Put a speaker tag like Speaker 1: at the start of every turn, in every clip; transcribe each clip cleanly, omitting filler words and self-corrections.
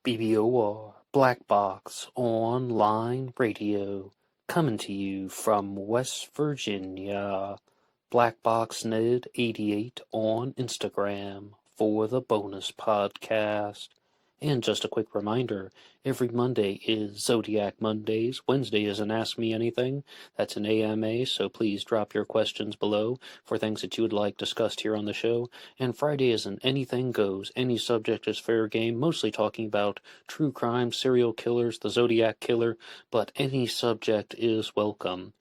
Speaker 1: BBOR Black Box Online Radio, coming to you from West Virginia. BlackBoxNed88 on Instagram for the bonus podcast. And just a quick reminder, every Monday is Zodiac Mondays. Wednesday is an Ask Me Anything. That's an AMA, so please drop your questions below for things that you would like discussed here on the show. And Friday is an Anything Goes. Any subject is fair game, mostly talking about true crime, serial killers, the Zodiac Killer, but any subject is welcome.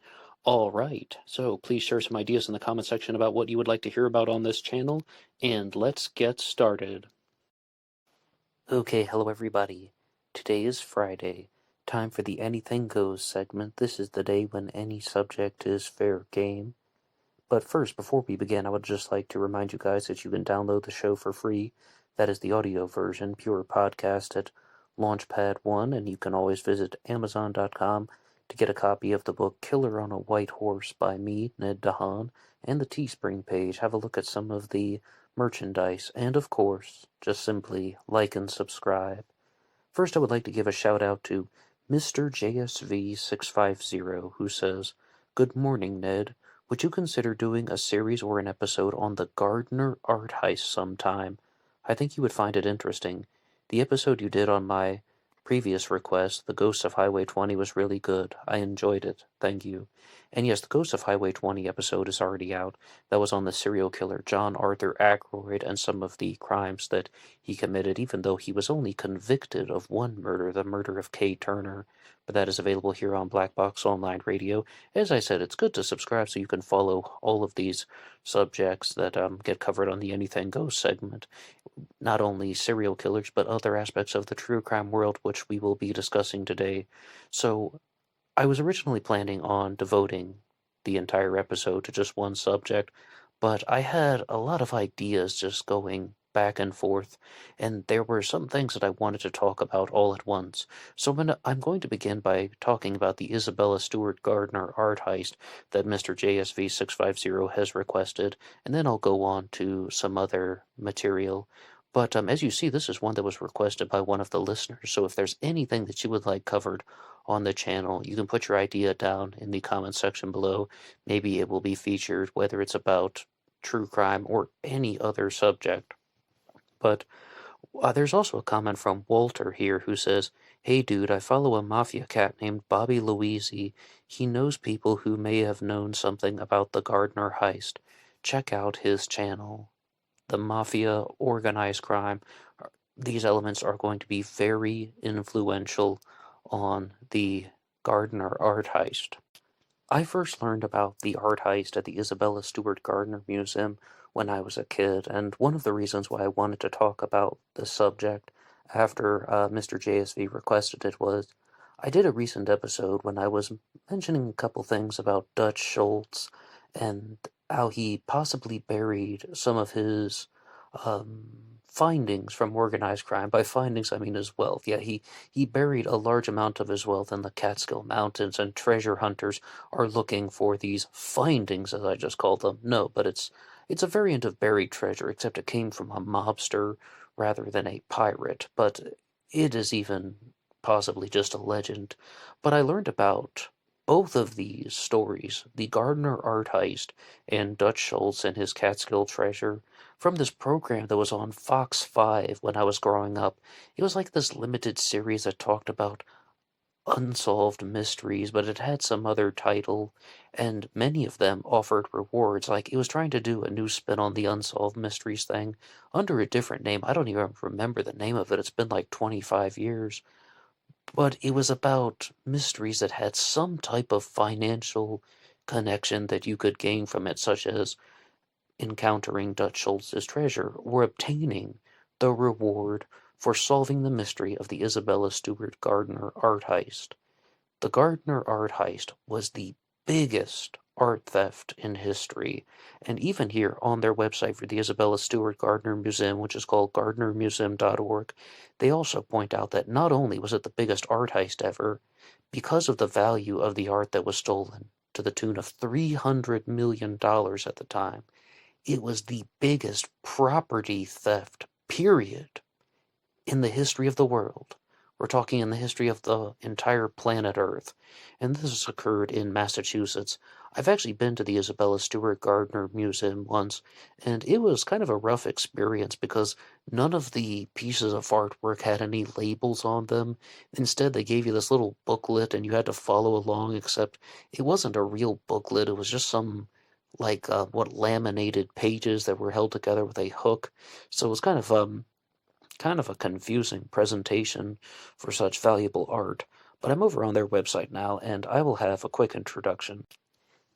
Speaker 1: All right, so please share some ideas in the comment section about what you would like to hear about on this channel, and let's get started. Okay, hello everybody. Today is Friday. Time for the Anything Goes segment. This is the day when any subject is fair game. But first, before we begin, I would just like to remind you guys that you can download the show for free. That is the audio version, pure podcast at LaunchPad 1, and you can always visit Amazon.com to get a copy of the book Killer on a White Horse by me, Ned DeHaan, and the Teespring page. Have a look at some of the merchandise, and of course, just simply like and subscribe. First, I would like to give a shout out to Mr. JSV650, who says, "Good morning, Ned. Would you consider doing a series or an episode on the Gardner art heist sometime? I think you would find it interesting. The episode you did on my previous request, The Ghost of Highway 20, was really good. I enjoyed it. Thank you." And yes, the Ghost of Highway 20 episode is already out. That was on the serial killer John Arthur Ackroyd and some of the crimes that he committed, even though he was only convicted of one murder, the murder of Kay Turner. But that is available here on Black Box Online Radio. As I said, it's good to subscribe so you can follow all of these subjects that get covered on the Anything Goes segment. Not only serial killers, but other aspects of the true crime world, which we will be discussing today. So, I was originally planning on devoting the entire episode to just one subject, but I had a lot of ideas just going back and forth, and there were some things that I wanted to talk about all at once. So I'm going to begin by talking about the Isabella Stewart Gardner art heist that Mr. JSV650 has requested, and then I'll go on to some other material. But as you see, this is one that was requested by one of the listeners, so if there's anything that you would like covered on the channel, you can put your idea down in the comment section below. Maybe it will be featured, whether it's about true crime or any other subject. But there's also a comment from Walter here who says, "Hey dude, I follow a mafia cat named Bobby Louisi. He knows people who may have known something about the Gardner heist. Check out his channel." The mafia, organized crime, these elements are going to be very influential on the Gardner art heist. I first learned about the art heist at the Isabella Stewart Gardner Museum when I was a kid, and one of the reasons why I wanted to talk about this subject after Mr. JSV requested it was I did a recent episode when I was mentioning a couple things about Dutch Schultz and how he possibly buried some of his findings from organized crime. By findings, I mean his wealth. Yeah, he buried a large amount of his wealth in the Catskill Mountains, and treasure hunters are looking for these findings, as I just call them. No, but it's a variant of buried treasure, except it came from a mobster rather than a pirate. But it is even possibly just a legend. But I learned about both of these stories, the Gardner art heist and Dutch Schultz and his Catskill treasure, from this program that was on Fox 5 when I was growing up. It was like this limited series that talked about unsolved mysteries, but it had some other title, and many of them offered rewards. Like, it was trying to do a new spin on the unsolved mysteries thing under a different name. I don't even remember the name of it. It's been like 25 years. But it was about mysteries that had some type of financial connection that you could gain from it, such as encountering Dutch Schultz's treasure or obtaining the reward for solving the mystery of the Isabella Stewart Gardner art heist. The Gardner art heist was the biggest art theft in history, and even here on their website for the Isabella Stewart Gardner Museum, which is called gardnermuseum.org, they also point out that not only was it the biggest art heist ever, because of the value of the art that was stolen, to the tune of $300 million at the time, it was the biggest property theft, period, in the history of the world. We're talking in the history of the entire planet Earth. And this has occurred in Massachusetts. I've actually been to the Isabella Stewart Gardner Museum once, and it was kind of a rough experience because none of the pieces of artwork had any labels on them. Instead, they gave you this little booklet and you had to follow along, except it wasn't a real booklet. It was just some, laminated pages that were held together with a hook. So it was kind of a confusing presentation for such valuable art, but I'm over on their website now, and I will have a quick introduction.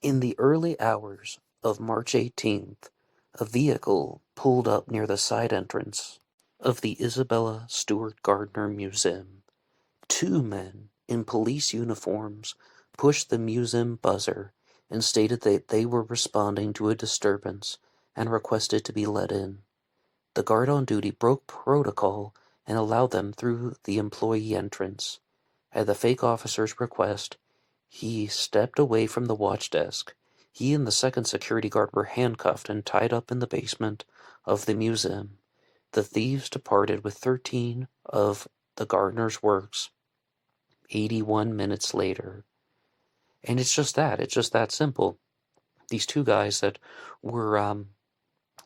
Speaker 1: In the early hours of March 18th, a vehicle pulled up near the side entrance of the Isabella Stewart Gardner Museum. Two men in police uniforms pushed the museum buzzer and stated that they were responding to a disturbance and requested to be let in. The guard on duty broke protocol and allowed them through the employee entrance. At the fake officer's request, he stepped away from the watch desk. He and the second security guard were handcuffed and tied up in the basement of the museum. The thieves departed with 13 of the Gardner's works 81 minutes later. And it's just that simple. These two guys that were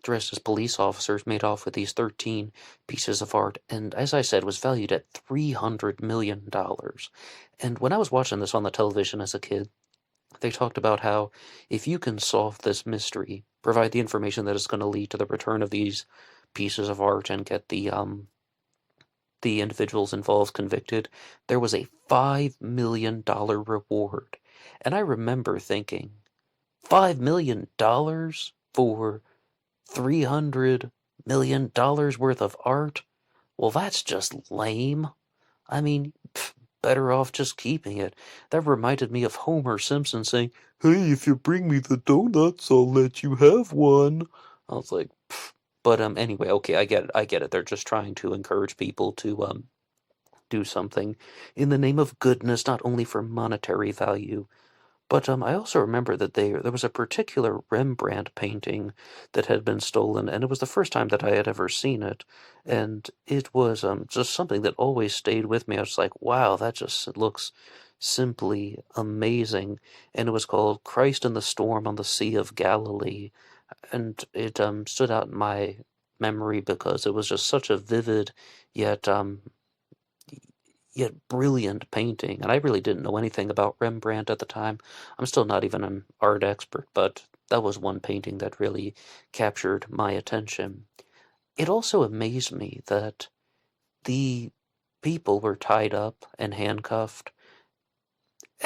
Speaker 1: dressed as police officers made off with these 13 pieces of art, and as I said, was valued at $300 million. And when I was watching this on the television as a kid, they talked about how if you can solve this mystery, provide the information that is going to lead to the return of these pieces of art and get the individuals involved convicted, there was a $5 million reward. And I remember thinking, $5 million for $300 million worth of art? Well, that's just lame. I mean, better off just keeping it. That reminded me of Homer Simpson saying, "Hey, if you bring me the donuts, I'll let you have one." I was like, pfft. But anyway, okay, I get it. They're just trying to encourage people to do something in the name of goodness, not only for monetary value. But I also remember that there was a particular Rembrandt painting that had been stolen, and it was the first time that I had ever seen it. And it was just something that always stayed with me. I was like, wow, that just looks simply amazing. And it was called Christ in the Storm on the Sea of Galilee. And it stood out in my memory because it was just such a vivid yet yet brilliant painting, and I really didn't know anything about Rembrandt at the time. I'm still not even an art expert, but that was one painting that really captured my attention. It also amazed me that the people were tied up and handcuffed,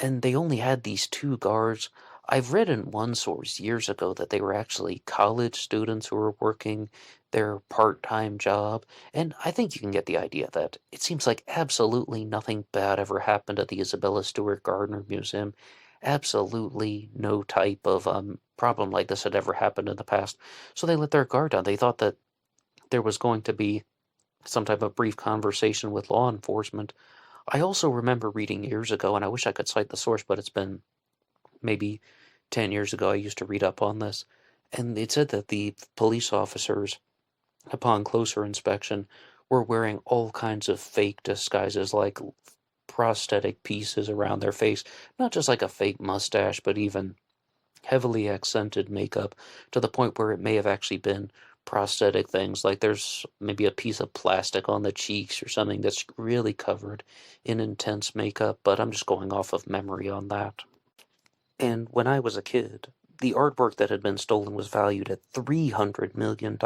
Speaker 1: and they only had these two guards. I've read in one source years ago that they were actually college students who were working their part-time job, and I think you can get the idea that it seems like absolutely nothing bad ever happened at the Isabella Stewart Gardner Museum. Absolutely no type of problem like this had ever happened in the past. So they let their guard down. They thought that there was going to be some type of brief conversation with law enforcement. I also remember reading years ago, and I wish I could cite the source, but it's been maybe 10 years ago I used to read up on this, and it said that the police officers, upon closer inspection, were wearing all kinds of fake disguises, like prosthetic pieces around their face, not just like a fake mustache, but even heavily accented makeup to the point where it may have actually been prosthetic things, like there's maybe a piece of plastic on the cheeks or something that's really covered in intense makeup, but I'm just going off of memory on that. And when I was a kid, the artwork that had been stolen was valued at $300 million.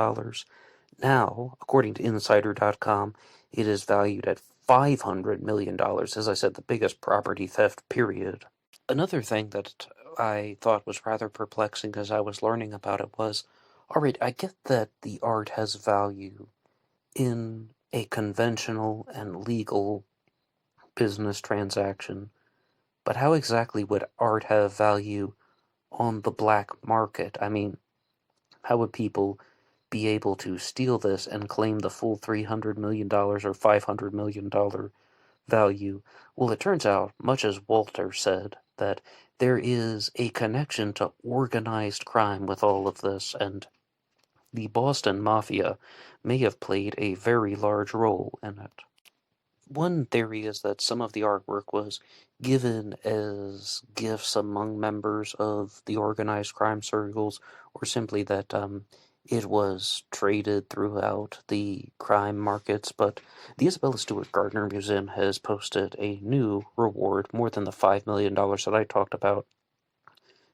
Speaker 1: Now, according to Insider.com, it is valued at $500 million. As I said, the biggest property theft, period. Another thing that I thought was rather perplexing as I was learning about it was, all right, I get that the art has value in a conventional and legal business transaction, but how exactly would art have value on the black market? I mean, how would people be able to steal this and claim the full $300 million or $500 million value? Well, it turns out, much as Walter said, that there is a connection to organized crime with all of this, and the Boston Mafia may have played a very large role in it. One theory is that some of the artwork was given as gifts among members of the organized crime circles, or simply that it was traded throughout the crime markets. But the Isabella Stewart Gardner Museum has posted a new reward, more than the $5 million that I talked about,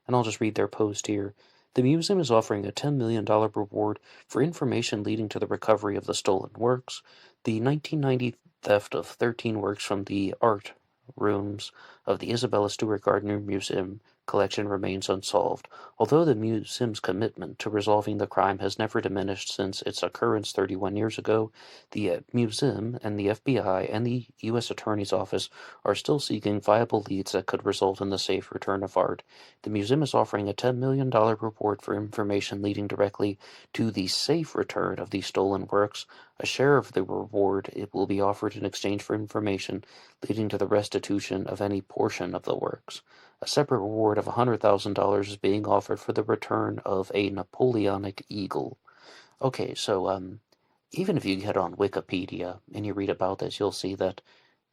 Speaker 1: and I'll just read their post here. The museum is offering a $10 million reward for information leading to the recovery of the stolen works. The 1990 theft of 13 works from the art rooms of the Isabella Stewart Gardner Museum collection remains unsolved. Although the museum's commitment to resolving the crime has never diminished since its occurrence 31 years ago, the museum and the FBI and the U.S. Attorney's Office are still seeking viable leads that could result in the safe return of art. The museum is offering a $10 million reward for information leading directly to the safe return of these stolen works. A share of the reward it will be offered in exchange for information leading to the restitution of any portion of the works. A separate reward of $100,000 is being offered for the return of a Napoleonic eagle. Okay, so even if you get on Wikipedia and you read about this, you'll see that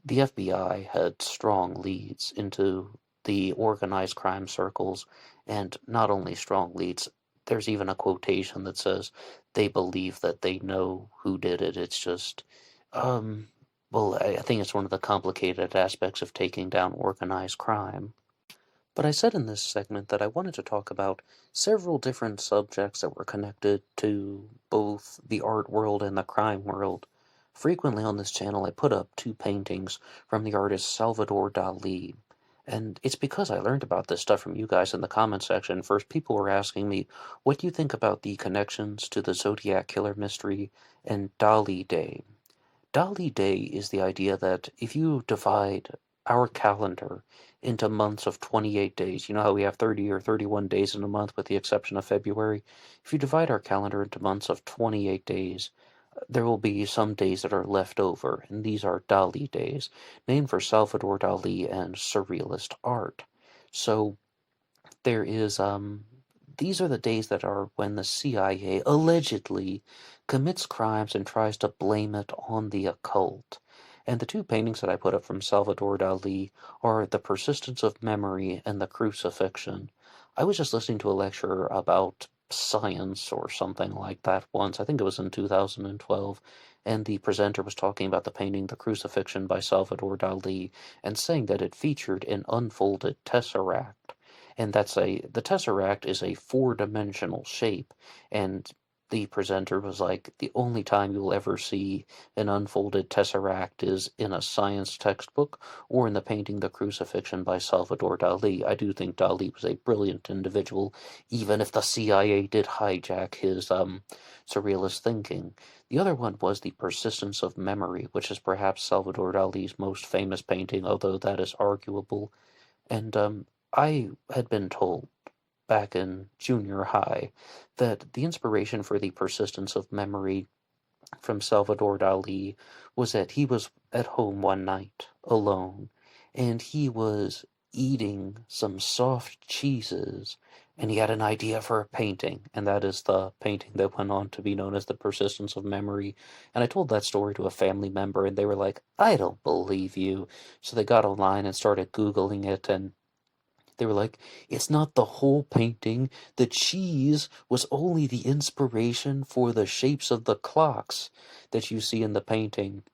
Speaker 1: the FBI had strong leads into the organized crime circles, and not only strong leads, there's even a quotation that says they believe that they know who did it. It's just, well, I think it's one of the complicated aspects of taking down organized crime. But I said in this segment that I wanted to talk about several different subjects that were connected to both the art world and the crime world. Frequently on this channel I put up two paintings from the artist Salvador Dali. And it's because I learned about this stuff from you guys in the comment section. First, people were asking me, what do you think about the connections to the Zodiac Killer mystery and Dali Day? Dali Day is the idea that if you divide our calendar into months of 28 days, you know how we have 30 or 31 days in a month with the exception of February? If you divide our calendar into months of 28 days, there will be some days that are left over, and these are Dali days, named for Salvador Dali and surrealist art. So there is these are the days that are when the CIA allegedly commits crimes and tries to blame it on the occult. And the two paintings that I put up from Salvador Dali are The Persistence of Memory and The Crucifixion. I was just listening to a lecture about science or something like that once. I think it was in 2012. And the presenter was talking about the painting The Crucifixion by Salvador Dali and saying that it featured an unfolded tesseract. And the tesseract is a four-dimensional shape, and the presenter was like, the only time you'll ever see an unfolded tesseract is in a science textbook or in the painting The Crucifixion by Salvador Dali. I do think Dali was a brilliant individual, even if the CIA did hijack his surrealist thinking. The other one was The Persistence of Memory, which is perhaps Salvador Dali's most famous painting, although that is arguable. And I had been told back in junior high that the inspiration for The Persistence of Memory from Salvador Dali was that he was at home one night alone and he was eating some soft cheeses and he had an idea for a painting, and that is the painting that went on to be known as The Persistence of Memory. And I told that story to a family member and they were like, I don't believe you. So they got online and started Googling it, and they were like, it's not the whole painting. The cheese was only the inspiration for the shapes of the clocks that you see in the painting.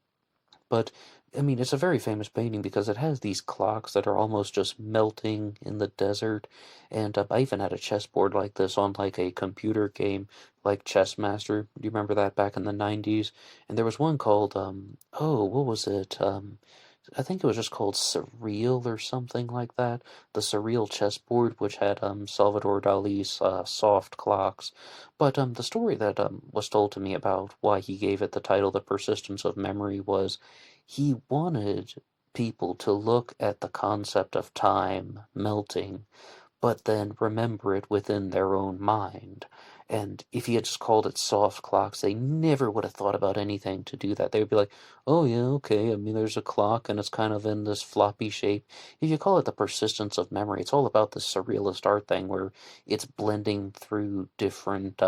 Speaker 1: But, I mean, it's a very famous painting because it has these clocks that are almost just melting in the desert. And I even had a chessboard like this on like a computer game like Chess Master. Do you remember that back in the 90s? And there was one called, what was it? I think it was just called Surreal or something like that. The Surreal chessboard, which had Salvador Dali's soft clocks. But the story that was told to me about why he gave it the title The Persistence of Memory was he wanted people to look at the concept of time melting, but then remember it within their own mind. And if he had just called it soft clocks, they never would have thought about anything to do that. They would be like, oh yeah, okay, I mean, there's a clock and it's kind of in this floppy shape. If you call it The Persistence of Memory, it's all about the surrealist art thing where it's blending through different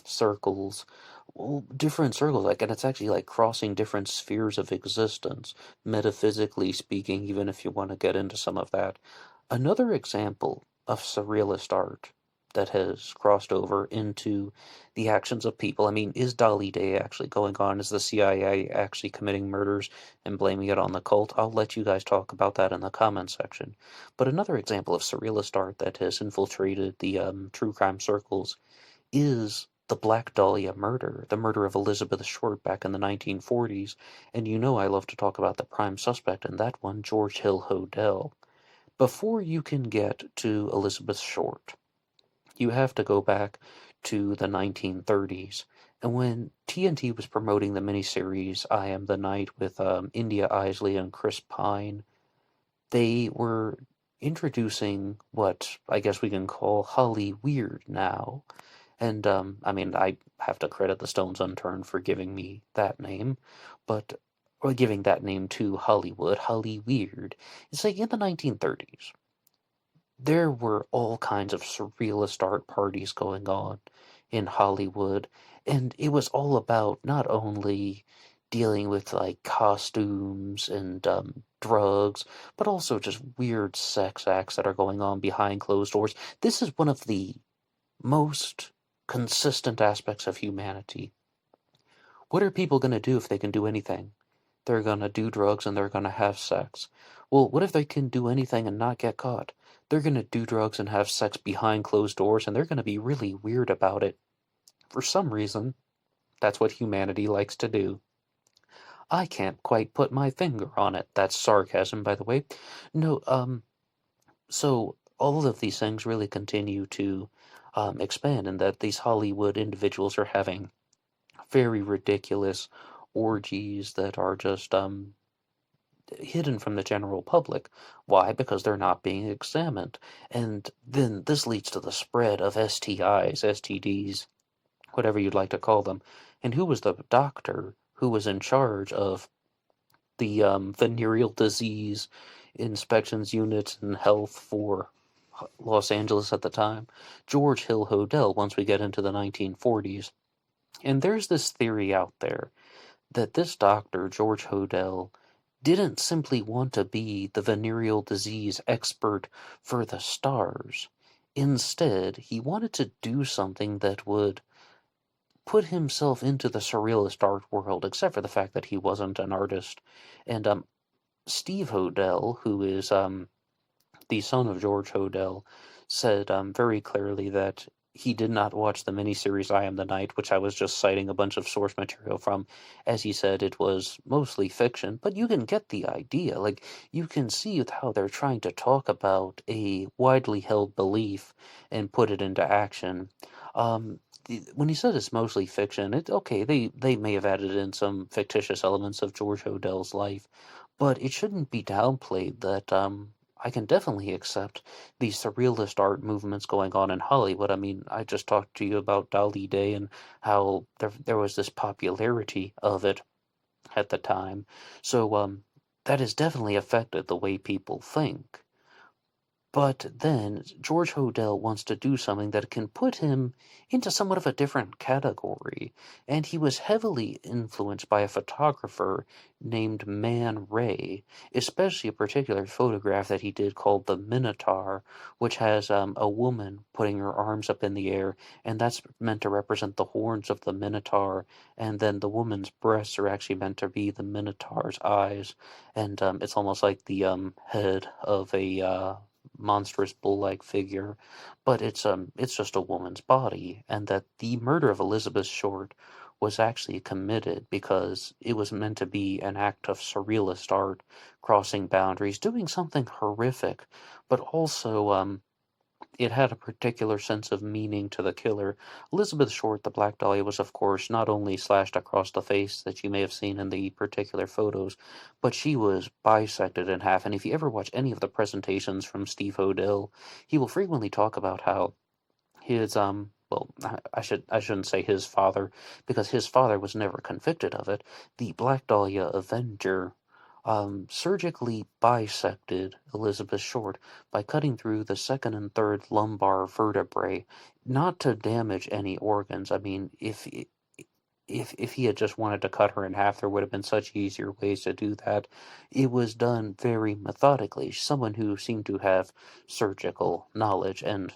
Speaker 1: circles, well, different circles, like, and it's actually like crossing different spheres of existence, metaphysically speaking, even if you want to get into some of that. Another example of surrealist art that has crossed over into the actions of people. I mean, is Dali Day actually going on? Is the CIA actually committing murders and blaming it on the cult? I'll let you guys talk about that in the comments section. But another example of surrealist art that has infiltrated the true crime circles is the Black Dahlia murder, the murder of Elizabeth Short back in the 1940s. And you know I love to talk about the prime suspect in that one, George Hill Hodel. Before you can get to Elizabeth Short, you have to go back to the 1930s. And when TNT was promoting the miniseries I Am the Night with India Isley and Chris Pine, they were introducing what I guess we can call Holly Weird now. And I mean, I have to credit the Stones Unturned for giving me that name, but or giving that name to Hollywood, Holly Weird. It's like in the 1930s, there were all kinds of surrealist art parties going on in Hollywood, and it was all about not only dealing with like costumes and drugs, but also just weird sex acts that are going on behind closed doors. This is one of the most consistent aspects of humanity. What are people going to do if they can do anything? They're going to do drugs and they're going to have sex. Well, what if they can do anything and not get caught? They're going to do drugs and have sex behind closed doors, and they're going to be really weird about it. For some reason, that's what humanity likes to do. I can't quite put my finger on it. That's sarcasm, by the way. No, so all of these things really continue to expand, and that these Hollywood individuals are having very ridiculous orgies that are just hidden from the general public. Why? Because they're not being examined. And then this leads to the spread of STIs, STDs, whatever you'd like to call them. And who was the doctor who was in charge of the venereal disease inspections units and health for Los Angeles at the time? George Hill Hodel, once we get into the 1940s. And there's this theory out there that this doctor, George Hodel, didn't simply want to be the venereal disease expert for the stars. Instead, he wanted to do something that would put himself into the surrealist art world, except for the fact that he wasn't an artist. And Steve Hodel, who is the son of George Hodel, said very clearly that he did not watch the miniseries I Am the Night, which I was just citing a bunch of source material from. As he said, it was mostly fiction, but you can get the idea. Like, you can see how they're trying to talk about a widely held belief and put it into action. When he said it's mostly fiction, they may have added in some fictitious elements of George Hodel's life, but it shouldn't be downplayed that I can definitely accept the surrealist art movements going on in Hollywood. I mean, I just talked to you about Dali Day and how there was this popularity of it at the time. So that has definitely affected the way people think. But then George Hodel wants to do something that can put him into somewhat of a different category, and he was heavily influenced by a photographer named Man Ray, especially a particular photograph that he did called The Minotaur, which has a woman putting her arms up in the air, and that's meant to represent the horns of the Minotaur, and then the woman's breasts are actually meant to be the Minotaur's eyes, and it's almost like the head of a monstrous bull-like figure, but it's just a woman's body, and that the murder of Elizabeth Short was actually committed because it was meant to be an act of surrealist art, crossing boundaries, doing something horrific, but also it had a particular sense of meaning to the killer. Elizabeth Short, the Black Dahlia, was of course not only slashed across the face that you may have seen in the particular photos, but she was bisected in half. And if you ever watch any of the presentations from Steve Hodel, he will frequently talk about how his well, I shouldn't say his father, because his father was never convicted of it. The Black Dahlia Avenger surgically bisected Elizabeth Short by cutting through the second and third lumbar vertebrae, not to damage any organs. I mean, if he had just wanted to cut her in half, there would have been such easier ways to do that. It was done very methodically. Someone who seemed to have surgical knowledge. And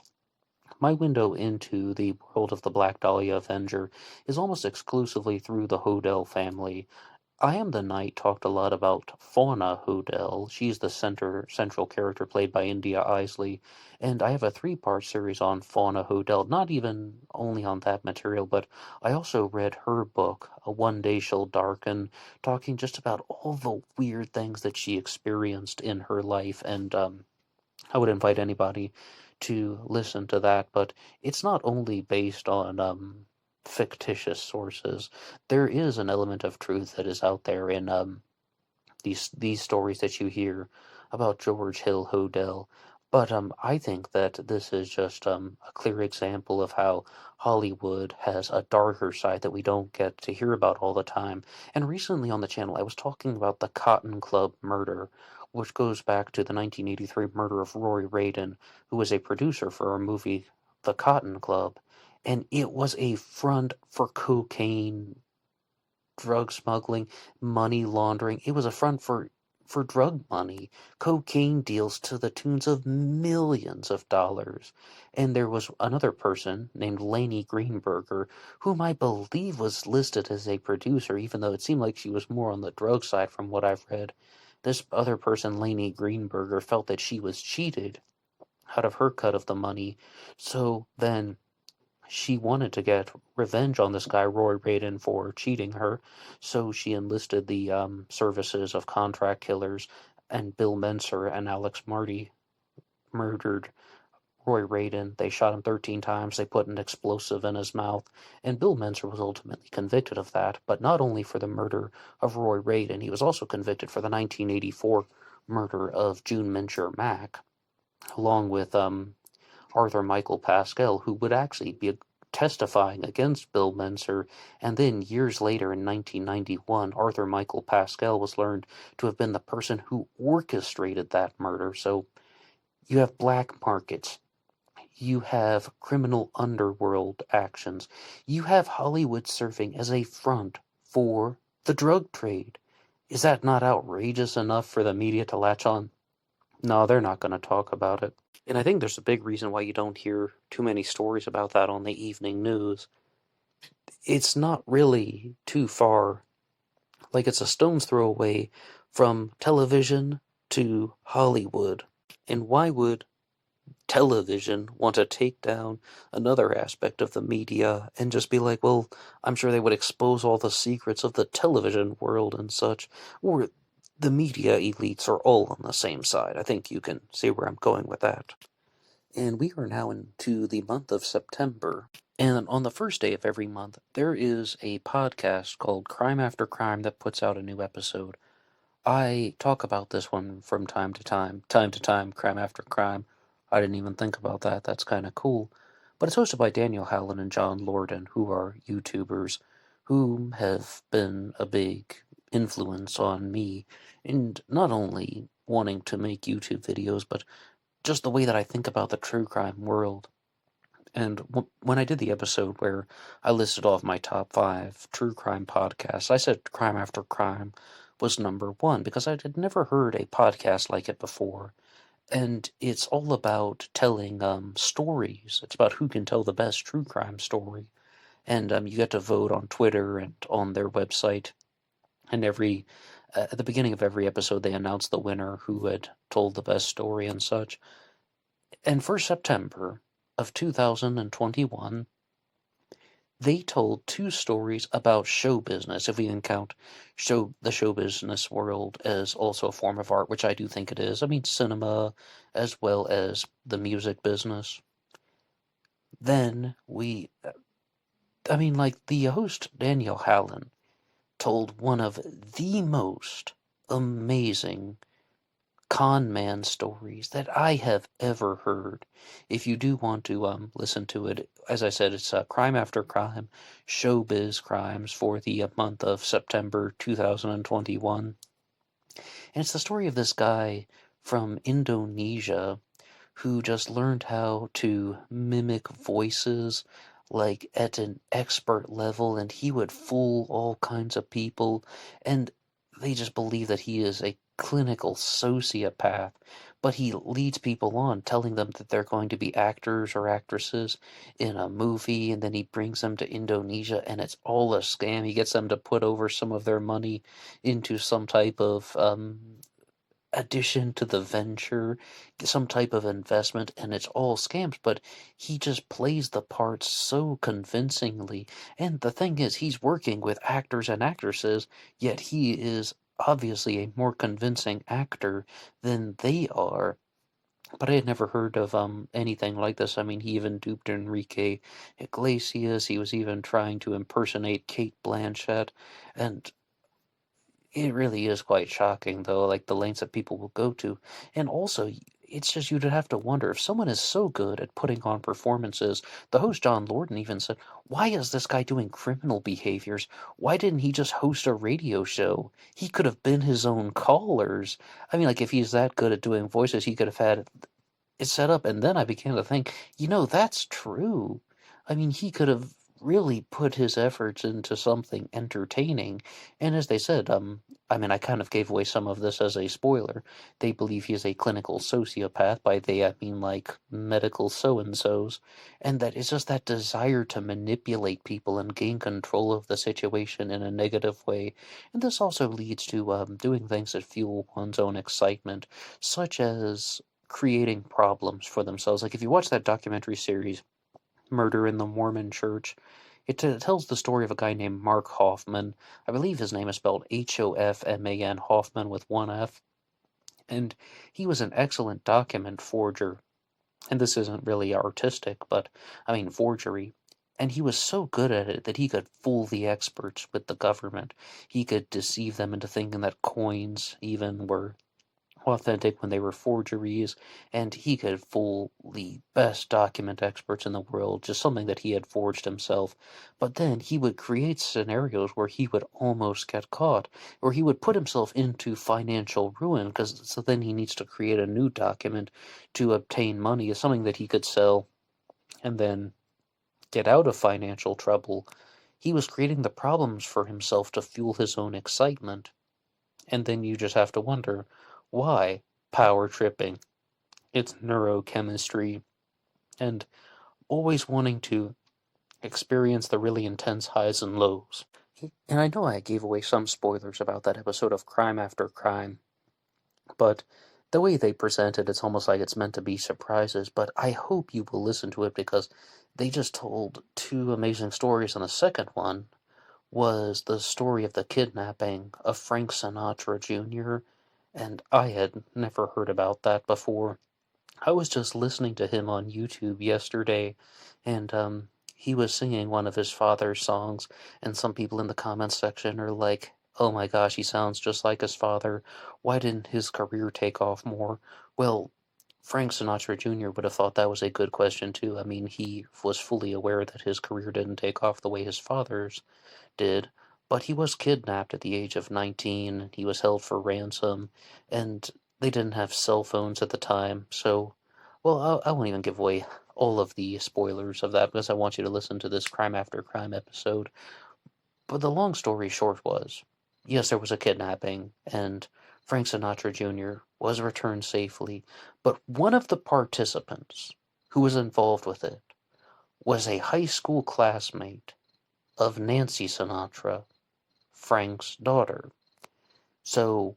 Speaker 1: my window into the world of the Black Dahlia Avenger is almost exclusively through the Hodel family. I Am the Night talked a lot about Fauna Hodel. She's the central character played by India Isley, and I have a three-part series on Fauna Hodel. Not even only on that material, but I also read her book, One Day Shall Darken, talking just about all the weird things that she experienced in her life, and I would invite anybody to listen to that. But it's not only based on fictitious sources. There is an element of truth that is out there in these stories that you hear about George Hill Hodel. But I think that this is just a clear example of how Hollywood has a darker side that we don't get to hear about all the time. And recently on the channel, I was talking about the Cotton Club murder, which goes back to the 1983 murder of Roy Radin, who was a producer for a movie, The Cotton Club. And it was a front for cocaine, drug smuggling, money laundering. It was a front for drug money, cocaine deals to the tunes of millions of dollars. And there was another person named Lainey Greenberger, whom I believe was listed as a producer, even though it seemed like she was more on the drug side from what I've read. This other person, Lainey Greenberger, felt that she was cheated out of her cut of the money. So then she wanted to get revenge on this guy, Roy Radin, for cheating her, so she enlisted the services of contract killers, and Bill Menser and Alex Marty murdered Roy Radin. They shot him 13 times, they put an explosive in his mouth, and Bill Menser was ultimately convicted of that, but not only for the murder of Roy Radin, he was also convicted for the 1984 murder of June Mincher Mack, along with Arthur Michael Pascal, who would actually be testifying against Bill Menser, and then years later in 1991, Arthur Michael Pascal was learned to have been the person who orchestrated that murder. So you have black markets, you have criminal underworld actions, you have Hollywood serving as a front for the drug trade. Is that not outrageous enough for the media to latch on? No, they're not going to talk about it. And I think there's a big reason why you don't hear too many stories about that on the evening news. It's not really too far. Like, it's a stone's throw away from television to Hollywood. And why would television want to take down another aspect of the media and just be like, well, I'm sure they would expose all the secrets of the television world and such, or the media elites are all on the same side. I think you can see where I'm going with that. And we are now into the month of September. And on the first day of every month, there is a podcast called Crime After Crime that puts out a new episode. I talk about this one from time to time, crime after crime. I didn't even think about that. That's kind of cool. But it's hosted by Daniel Howland and John Lorden, who are YouTubers who have been a big influence on me, and not only wanting to make YouTube videos, but just the way that I think about the true crime world. And when I did the episode where I listed off my top 5 true crime podcasts, I said Crime After Crime was number 1 because I had never heard a podcast like it before. And it's all about telling stories. It's about who can tell the best true crime story. And you get to vote on Twitter and on their website. And at the beginning of every episode, they announce the winner who had told the best story and such. And for September of 2021, they told 2 stories about show business, if we can count the show business world as also a form of art, which I do think it is. I mean, cinema as well as the music business. Then the host, Daniel Hallen, told one of the most amazing con man stories that I have ever heard. If you do want to listen to it, as I said, it's Crime After Crime, Showbiz Crimes for the month of September 2021. And it's the story of this guy from Indonesia who just learned how to mimic voices like at an expert level, and he would fool all kinds of people, and they just believe that he is a clinical sociopath. But he leads people on, telling them that they're going to be actors or actresses in a movie, and then he brings them to Indonesia, and it's all a scam. He gets them to put over some of their money into some type of addition to the venture, some type of investment, and it's all scams, but he just plays the part so convincingly. And the thing is, he's working with actors and actresses, yet he is obviously a more convincing actor than they are. But I had never heard of anything like this. I mean, he even duped Enrique Iglesias. He was even trying to impersonate Kate Blanchett, and it really is quite shocking, though, like the lengths that people will go to. And also, it's just you'd have to wonder if someone is so good at putting on performances. The host, John Lorden, even said, why is this guy doing criminal behaviors? Why didn't he just host a radio show? He could have been his own callers. I mean, like, if he's that good at doing voices, he could have had it set up. And then I began to think, that's true. I mean, he could have really put his efforts into something entertaining. And as they said, I mean, I kind of gave away some of this as a spoiler. They believe he is a clinical sociopath. By they, I mean like medical so-and-sos. And that it's just that desire to manipulate people and gain control of the situation in a negative way. And this also leads to doing things that fuel one's own excitement, such as creating problems for themselves. Like if you watch that documentary series, Murder in the Mormon Church, it tells the story of a guy named Mark Hoffman. I believe his name is spelled Hofman, Hoffman with one F. And he was an excellent document forger. And this isn't really artistic, but I mean forgery. And he was so good at it that he could fool the experts with the government. He could deceive them into thinking that coins even were authentic when they were forgeries, and he could fool the best document experts in the world, just something that he had forged himself. But then he would create scenarios where he would almost get caught, or he would put himself into financial ruin, because so then he needs to create a new document to obtain money, as something that he could sell and then get out of financial trouble. He was creating the problems for himself to fuel his own excitement. And then you just have to wonder, why? Power tripping. It's neurochemistry. And always wanting to experience the really intense highs and lows. And I know I gave away some spoilers about that episode of Crime After Crime, but the way they present it, it's almost like it's meant to be surprises, but I hope you will listen to it because they just told two amazing stories, and the second one was the story of the kidnapping of Frank Sinatra Jr., and I had never heard about that before. I was just listening to him on YouTube yesterday, and he was singing one of his father's songs, and some people in the comments section are like, oh my gosh, he sounds just like his father. Why didn't his career take off more? Well, Frank Sinatra Jr. would have thought that was a good question too. I mean, he was fully aware that his career didn't take off the way his father's did, but he was kidnapped at the age of 19. He was held for ransom, and they didn't have cell phones at the time, so, well, I won't even give away all of the spoilers of that because I want you to listen to this Crime After Crime episode. But the long story short was, yes, there was a kidnapping, and Frank Sinatra Jr. was returned safely, but one of the participants who was involved with it was a high school classmate of Nancy Sinatra, Frank's daughter. So,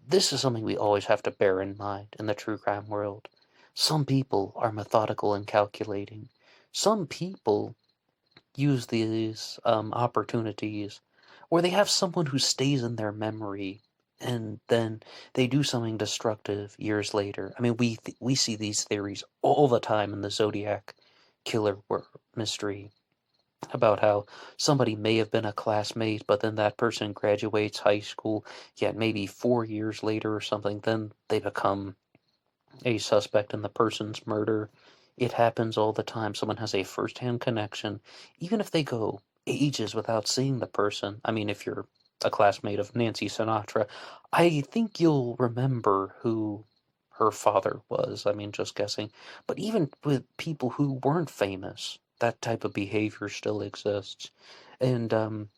Speaker 1: this is something we always have to bear in mind in the true crime world. Some people are methodical and calculating. Some people use these opportunities, or they have someone who stays in their memory, and then they do something destructive years later. I mean, we see these theories all the time in the Zodiac killer mystery, about how somebody may have been a classmate, but then that person graduates high school, yet maybe 4 years later or something, then they become a suspect in the person's murder. It happens all the time. Someone has a first-hand connection, even if they go ages without seeing the person. I mean, if you're a classmate of Nancy Sinatra. I think you'll remember who her father was. I mean, just guessing. But even with people who weren't famous, that type of behavior still exists. And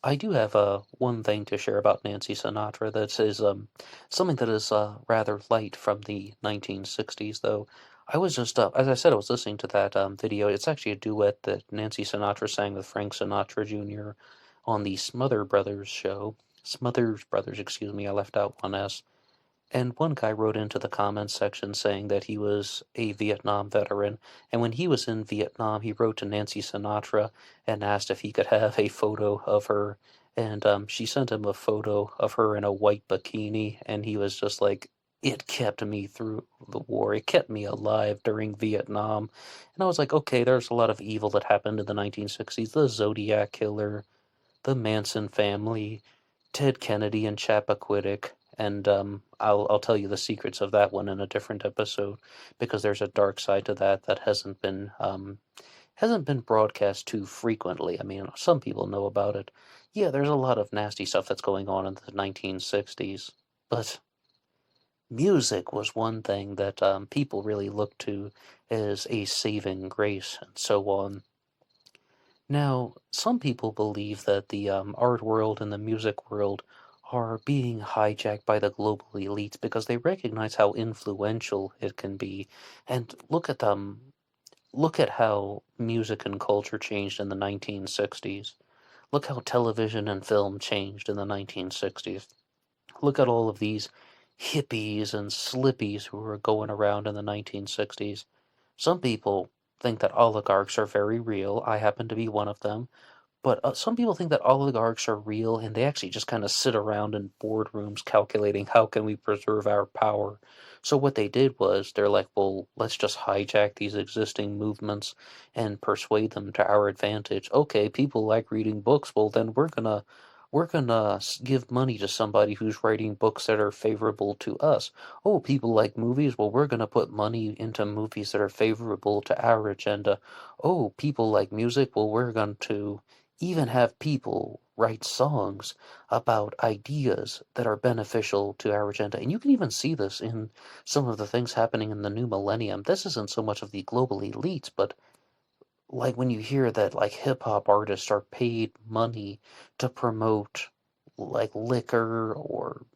Speaker 1: I do have one thing to share about Nancy Sinatra that is something that is rather light from the 1960s, though. I was just, as I said, I was listening to that video. It's actually a duet that Nancy Sinatra sang with Frank Sinatra Jr. on the Smother Brothers show. Smothers Brothers, excuse me, I left out one S. And one guy wrote into the comments section saying that he was a Vietnam veteran, and when he was in Vietnam, he wrote to Nancy Sinatra and asked if he could have a photo of her. And she sent him a photo of her in a white bikini, and he was just like, it kept me through the war. It kept me alive during Vietnam. And I was like, okay, there's a lot of evil that happened in the 1960s. The Zodiac Killer, the Manson family, Ted Kennedy and Chappaquiddick, and I'll tell you the secrets of that one in a different episode because there's a dark side to that that hasn't been broadcast too frequently. I mean, some people know about it. Yeah, there's a lot of nasty stuff that's going on in the 1960s, but music was one thing that people really looked to as a saving grace and so on. Now, some people believe that the art world and the music world are being hijacked by the global elites because they recognize how influential it can be. And look at how music and culture changed in the 1960s. Look how television and film changed in the 1960s. Look at all of these hippies and slippies who were going around in the 1960s. Some people think that oligarchs are very real. I happen to be one of them. But some people think that oligarchs are real, and they actually just kind of sit around in boardrooms calculating how can we preserve our power. So what they did was they're like, well, let's just hijack these existing movements and persuade them to our advantage. Okay, people like reading books. Well, then we're gonna give money to somebody who's writing books that are favorable to us. Oh, people like movies. Well, we're gonna put money into movies that are favorable to our agenda. Oh, people like music. Well, we're going to even have people write songs about ideas that are beneficial to our agenda. And you can even see this in some of the things happening in the new millennium. This isn't so much of the global elites, but like when you hear that like hip hop artists are paid money to promote like liquor or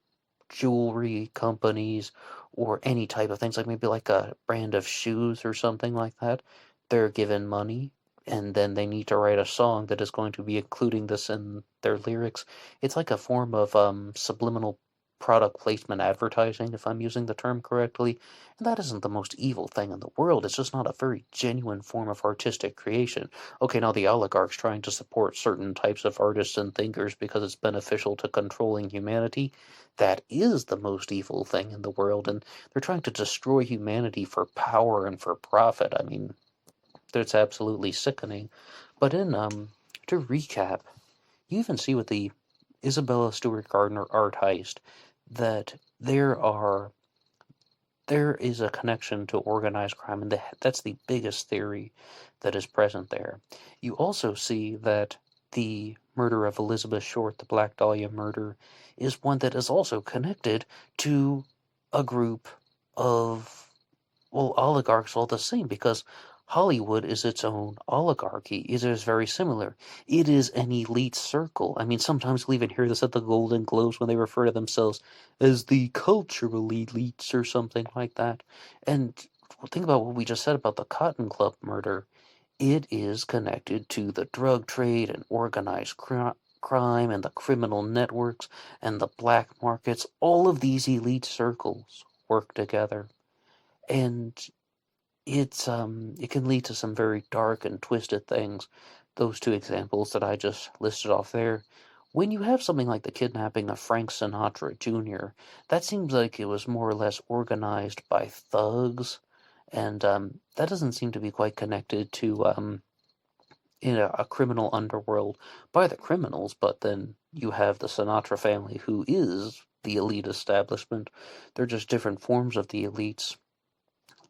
Speaker 1: jewelry companies or any type of things, like maybe like a brand of shoes or something like that. They're given money and then they need to write a song that is going to be including this in their lyrics. It's like a form of subliminal product placement advertising, if I'm using the term correctly. And that isn't the most evil thing in the world. It's just not a very genuine form of artistic creation. Okay, now the oligarchs trying to support certain types of artists and thinkers because it's beneficial to controlling humanity, that is the most evil thing in the world, and they're trying to destroy humanity for power and for profit. I mean, that's absolutely sickening. But to recap, you even see with the Isabella Stewart Gardner art heist that there is a connection to organized crime, and that's the biggest theory that is present there. You also see that the murder of Elizabeth Short, the Black Dahlia murder, is one that is also connected to a group of, well, oligarchs all the same, because Hollywood is its own oligarchy. It is very similar. It is an elite circle. I mean, sometimes you'll even hear this at the Golden Globes when they refer to themselves as the cultural elites or something like that. And think about what we just said about the Cotton Club murder. It is connected to the drug trade and organized crime and the criminal networks and the black markets. All of these elite circles work together. And it can lead to some very dark and twisted things. Those two examples that I just listed off there. When you have something like the kidnapping of Frank Sinatra Jr., that seems like it was more or less organized by thugs, and that doesn't seem to be quite connected to in a criminal underworld by the criminals, but then you have the Sinatra family, who is the elite establishment. They're just different forms of the elites.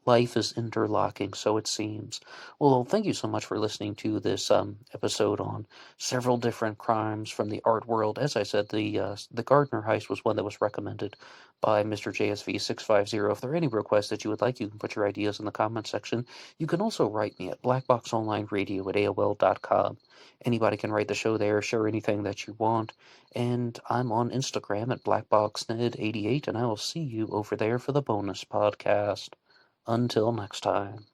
Speaker 1: Life is interlocking, so it seems. Well, thank you so much for listening to this episode on several different crimes from the art world. As I said, the Gardner heist was one that was recommended by Mr. JSV650. If there are any requests that you would like, you can put your ideas in the comment section. You can also write me at BlackBoxOnlineRadio at AOL.com. Anybody can write the show there, share anything that you want. And I'm on Instagram at BlackBoxNed88, and I will see you over there for the bonus podcast. Until next time.